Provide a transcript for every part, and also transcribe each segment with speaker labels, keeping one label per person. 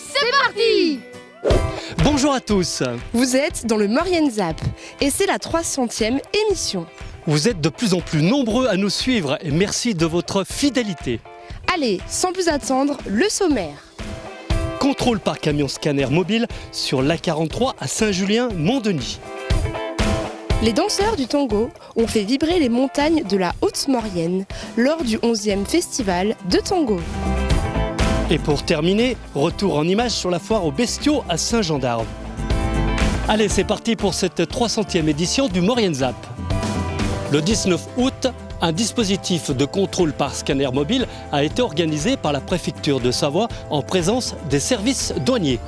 Speaker 1: c'est parti!
Speaker 2: Bonjour à tous.
Speaker 3: Vous êtes dans le Maurienne Zap et c'est la 300e émission.
Speaker 2: Vous êtes de plus en plus nombreux à nous suivre et merci de votre fidélité.
Speaker 3: Allez, sans plus attendre, le sommaire.
Speaker 2: Contrôle par camion scanner mobile sur l'A43 à Saint-Julien-Mont-Denis.
Speaker 3: Les danseurs du tango ont fait vibrer les montagnes de la Haute-Maurienne lors du 11e festival de tango.
Speaker 2: Et pour terminer, retour en images sur la foire aux bestiaux à Saint-Jean-d'Arve. Allez, c'est parti pour cette 300e édition du Maurienne Zap. Le 19 août, un dispositif de contrôle par scanner mobile a été organisé par la préfecture de Savoie en présence des services douaniers.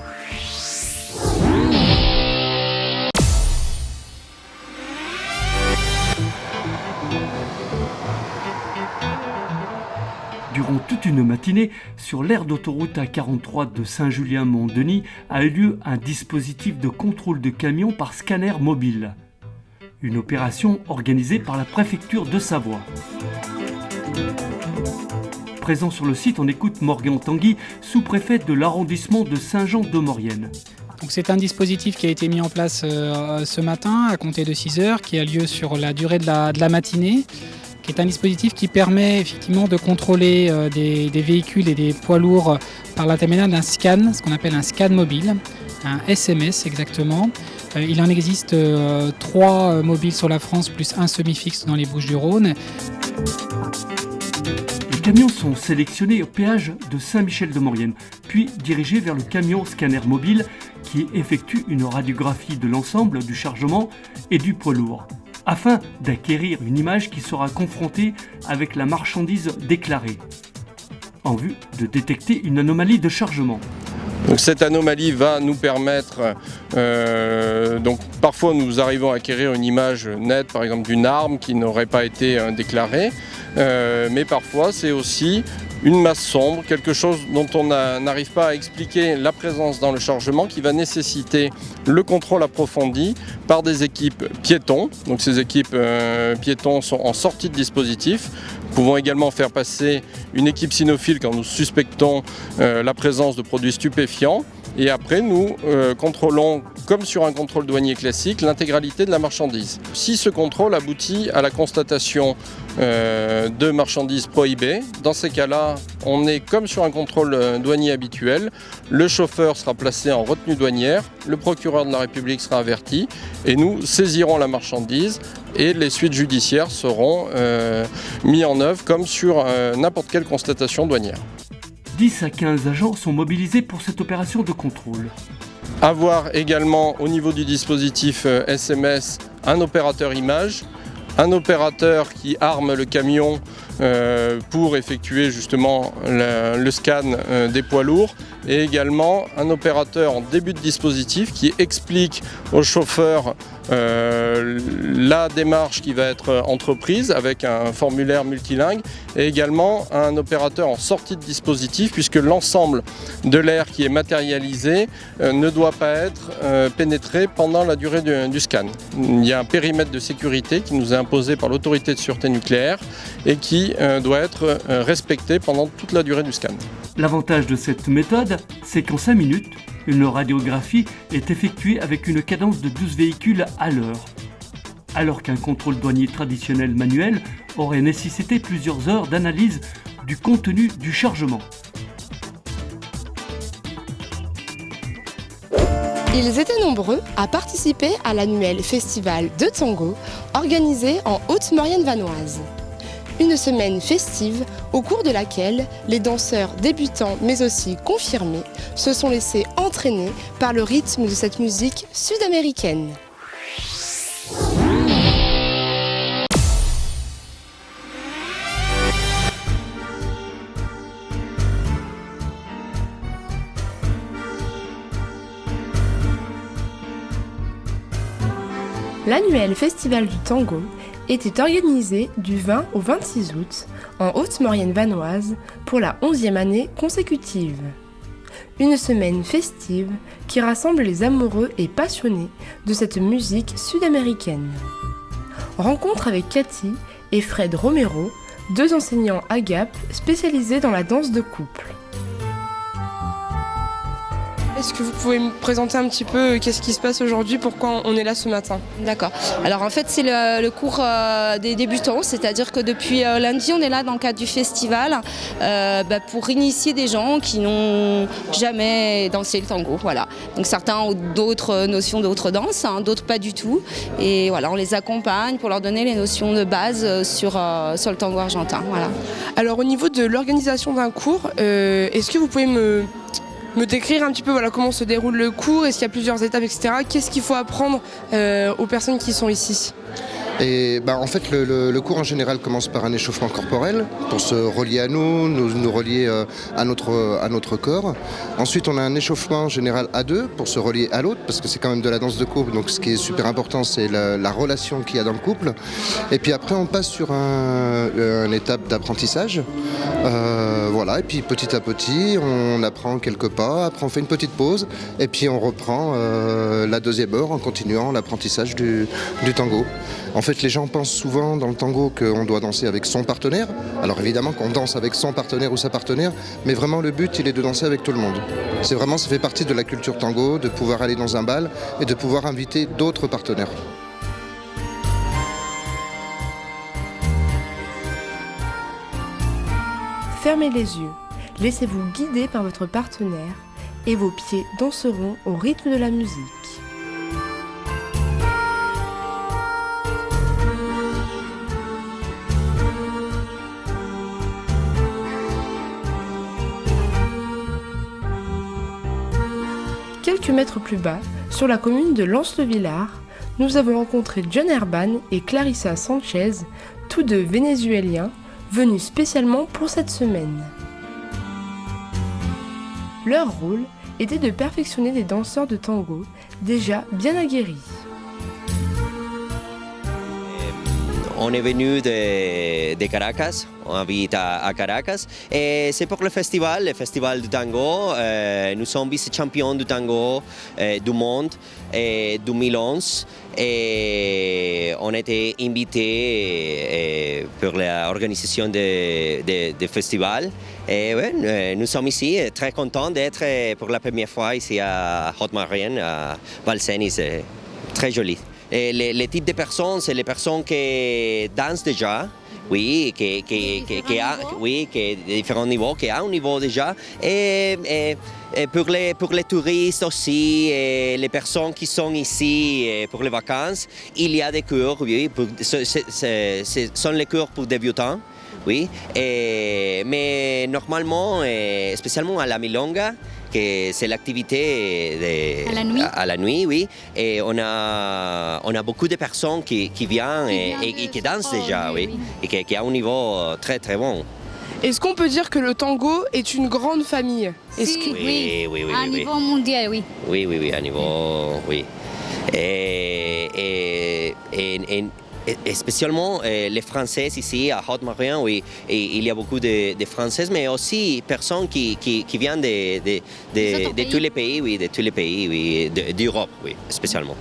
Speaker 4: Durant toute une matinée, sur l'aire d'autoroute A43 de Saint-Julien-Mont-Denis a eu lieu un dispositif de contrôle de camions par scanner mobile. Une opération organisée par la préfecture de Savoie. Présent sur le site, on écoute Morgan Tanguy, sous-préfet de l'arrondissement de Saint-Jean-de-Maurienne.
Speaker 5: Donc c'est un dispositif qui a été mis en place ce matin à compter de 6 heures, qui a lieu sur la durée de la matinée, qui est un dispositif qui permet effectivement de contrôler des véhicules et des poids lourds par l'intermédiaire d'un scan, ce qu'on appelle un scan mobile, un SMS exactement. Il en existe 3 mobiles sur la France plus un semi-fixe dans les Bouches-du-Rhône.
Speaker 4: Les camions sont sélectionnés au péage de Saint-Michel-de-Maurienne, puis dirigés vers le camion scanner mobile qui effectue une radiographie de l'ensemble du chargement et du poids lourd, afin d'acquérir une image qui sera confrontée avec la marchandise déclarée, en vue de détecter une anomalie de chargement.
Speaker 6: Donc cette anomalie va nous permettre, donc parfois nous arrivons à acquérir une image nette, par exemple d'une arme qui n'aurait pas été déclarée, mais parfois c'est aussi une masse sombre, quelque chose dont on n'arrive pas à expliquer la présence dans le chargement, qui va nécessiter le contrôle approfondi par des équipes piétons. Donc ces équipes piétons sont en sortie de dispositif. Nous pouvons également faire passer une équipe cynophile quand nous suspectons la présence de produits stupéfiants. Et après, nous contrôlons, comme sur un contrôle douanier classique, l'intégralité de la marchandise. Si ce contrôle aboutit à la constatation de marchandises prohibées, dans ces cas-là, on est comme sur un contrôle douanier habituel. Le chauffeur sera placé en retenue douanière, le procureur de la République sera averti et nous saisirons la marchandise et les suites judiciaires seront mises en œuvre comme sur n'importe quelle constatation douanière.
Speaker 4: 10 à 15 agents sont mobilisés pour cette opération de contrôle.
Speaker 6: Avoir également au niveau du dispositif SMS un opérateur image, un opérateur qui arme le camion pour effectuer justement le scan des poids lourds et également un opérateur en début de dispositif qui explique au chauffeur la démarche qui va être entreprise avec un formulaire multilingue et également un opérateur en sortie de dispositif puisque l'ensemble de l'air qui est matérialisé ne doit pas être pénétré pendant la durée du scan. Il y a un périmètre de sécurité qui nous est imposé par l'autorité de sûreté nucléaire et qui doit être respecté pendant toute la durée du scan.
Speaker 4: L'avantage de cette méthode, c'est qu'en 5 minutes, une radiographie est effectuée avec une cadence de 12 véhicules à l'heure, alors qu'un contrôle douanier traditionnel manuel aurait nécessité plusieurs heures d'analyse du contenu du chargement.
Speaker 3: Ils étaient nombreux à participer à l'annuel festival de tango organisé en Haute-Maurienne vanoise. Une semaine festive au cours de laquelle les danseurs débutants mais aussi confirmés se sont laissés entraîner par le rythme de cette musique sud-américaine. L'annuel festival du tango était organisé du 20 au 26 août en Haute-Maurienne vanoise pour la 11e année consécutive. Une semaine festive qui rassemble les amoureux et passionnés de cette musique sud-américaine. Rencontre avec Cathy et Fred Romero, 2 enseignants à Gap spécialisés dans la danse de couple. Est-ce que vous pouvez me présenter un petit peu qu'est-ce qui se passe aujourd'hui, pourquoi on est là ce matin?
Speaker 1: D'accord. Alors en fait c'est le cours des débutants, c'est-à-dire que depuis lundi on est là dans le cadre du festival pour initier des gens qui n'ont jamais dansé le tango. Voilà. Donc certains ont d'autres notions d'autres danses, hein, d'autres pas du tout. Et voilà, on les accompagne pour leur donner les notions de base sur le tango argentin. Voilà.
Speaker 3: Alors au niveau de l'organisation d'un cours, est-ce que vous pouvez me décrire un petit peu comment se déroule le cours, est-ce qu'il y a plusieurs étapes, etc. Qu'est-ce qu'il faut apprendre aux personnes qui sont ici?
Speaker 7: Et en fait, le cours en général commence par un échauffement corporel pour se relier à nous relier à notre corps. Ensuite, on a un échauffement général à deux pour se relier à l'autre, parce que c'est quand même de la danse de couple. Donc, ce qui est super important, c'est la relation qu'il y a dans le couple. Et puis après, on passe sur une étape d'apprentissage. Voilà. Et puis petit à petit, on apprend quelques pas. Après, on fait une petite pause. Et puis, on reprend la deuxième heure en continuant l'apprentissage du tango. En fait, les gens pensent souvent dans le tango qu'on doit danser avec son partenaire. Alors évidemment qu'on danse avec son partenaire ou sa partenaire, mais vraiment le but, il est de danser avec tout le monde. Ça fait partie de la culture tango, de pouvoir aller dans un bal et de pouvoir inviter d'autres partenaires.
Speaker 3: Fermez les yeux, laissez-vous guider par votre partenaire et vos pieds danseront au rythme de la musique. Quelques mètres plus bas, sur la commune de Lens-le-Villard, nous avons rencontré John Herban et Clarissa Sanchez, tous deux vénézuéliens, venus spécialement pour cette semaine. Leur rôle était de perfectionner des danseurs de tango déjà bien aguerris.
Speaker 8: On est venu de Caracas, on habite à Caracas et c'est pour le festival du tango. Nous sommes vice-champions du tango du monde en 2011 et on a été invités pour l'organisation du festival. Et ouais, nous sommes ici très contents d'être pour la première fois ici à Haute-Maurienne, à Valseny, c'est très joli. Et les types de personnes, c'est les personnes qui dansent déjà, oui, qui a différents niveaux, qui a un niveau déjà. Et pour les touristes aussi, et les personnes qui sont ici pour les vacances, il y a des cours, oui, ce sont les cours pour débutants. Oui, mais normalement, spécialement à la milonga, que c'est l'activité à la nuit, oui. Et on a beaucoup de personnes qui viennent et qui dansent déjà, oui, et qui a un niveau très très bon.
Speaker 3: Est-ce qu'on peut dire que le tango est une grande famille?
Speaker 8: Oui,
Speaker 1: à niveau mondial, oui.
Speaker 8: Oui, à niveau, oui. Et spécialement les Français ici à Haute-Maurienne, oui, et il y a beaucoup de Françaises, mais aussi personnes qui viennent de tous les pays, oui, de tous les pays, oui, d'Europe, oui, spécialement.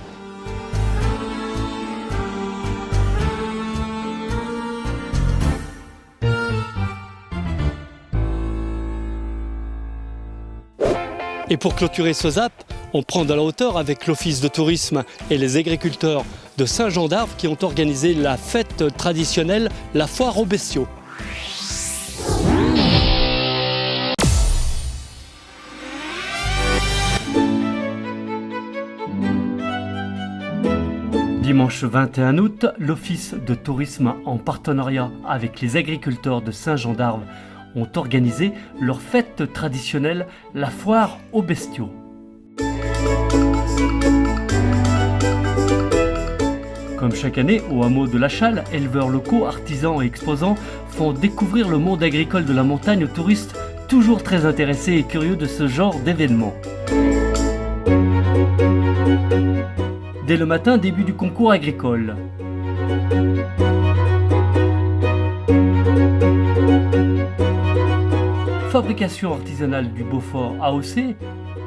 Speaker 2: Et pour clôturer ce zap, on prend de la hauteur avec l'Office de tourisme et les agriculteurs de Saint-Jean-d'Arve qui ont organisé la fête traditionnelle, la foire aux bestiaux.
Speaker 4: Dimanche 21 août, l'Office de tourisme en partenariat avec les agriculteurs de Saint-Jean-d'Arve ont organisé leur fête traditionnelle, la foire aux bestiaux. Comme chaque année, au hameau de la Challe, éleveurs locaux, artisans et exposants font découvrir le monde agricole de la montagne aux touristes toujours très intéressés et curieux de ce genre d'événement. Dès le matin, début du concours agricole. Fabrication artisanale du Beaufort AOC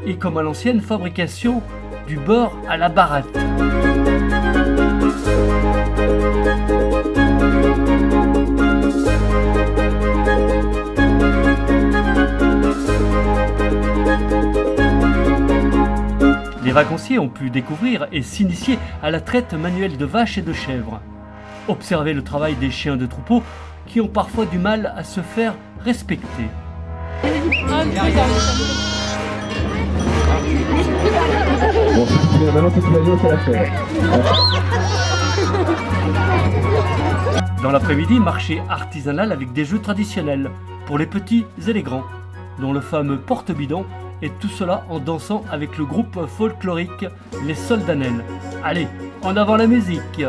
Speaker 4: et comme à l'ancienne, fabrication du beurre à la baratte. vacanciers ont pu découvrir et s'initier à la traite manuelle de vaches et de chèvres. Observer le travail des chiens de troupeau qui ont parfois du mal à se faire respecter. Dans l'après-midi, marché artisanal avec des jeux traditionnels pour les petits et les grands, dont le fameux porte-bidon, et tout cela en dansant avec le groupe folklorique Les Soldanelles. Allez, en avant la musique!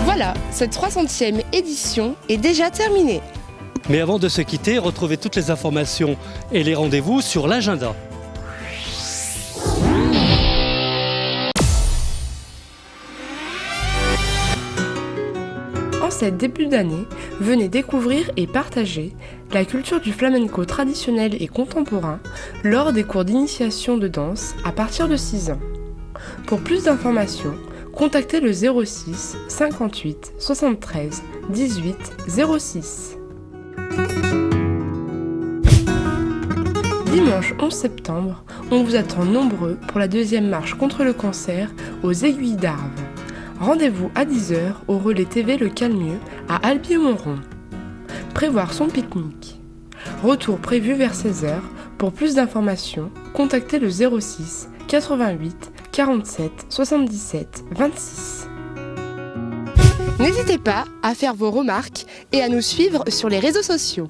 Speaker 3: Voilà, cette 300e édition est déjà terminée.
Speaker 2: Mais avant de se quitter, retrouvez toutes les informations et les rendez-vous sur l'agenda.
Speaker 3: En cette début d'année, venez découvrir et partager la culture du flamenco traditionnel et contemporain lors des cours d'initiation de danse à partir de 6 ans. Pour plus d'informations, contactez le 06 58 73 18 06. Dimanche 11 septembre, on vous attend nombreux pour la deuxième marche contre le cancer aux Aiguilles d'Arves. Rendez-vous à 10h au relais TV Le Calmieux à Albier-Montrond. Prévoir son pique-nique. Retour prévu vers 16h. Pour plus d'informations, contactez le 06 88 47 77 26. N'hésitez pas à faire vos remarques et à nous suivre sur les réseaux sociaux.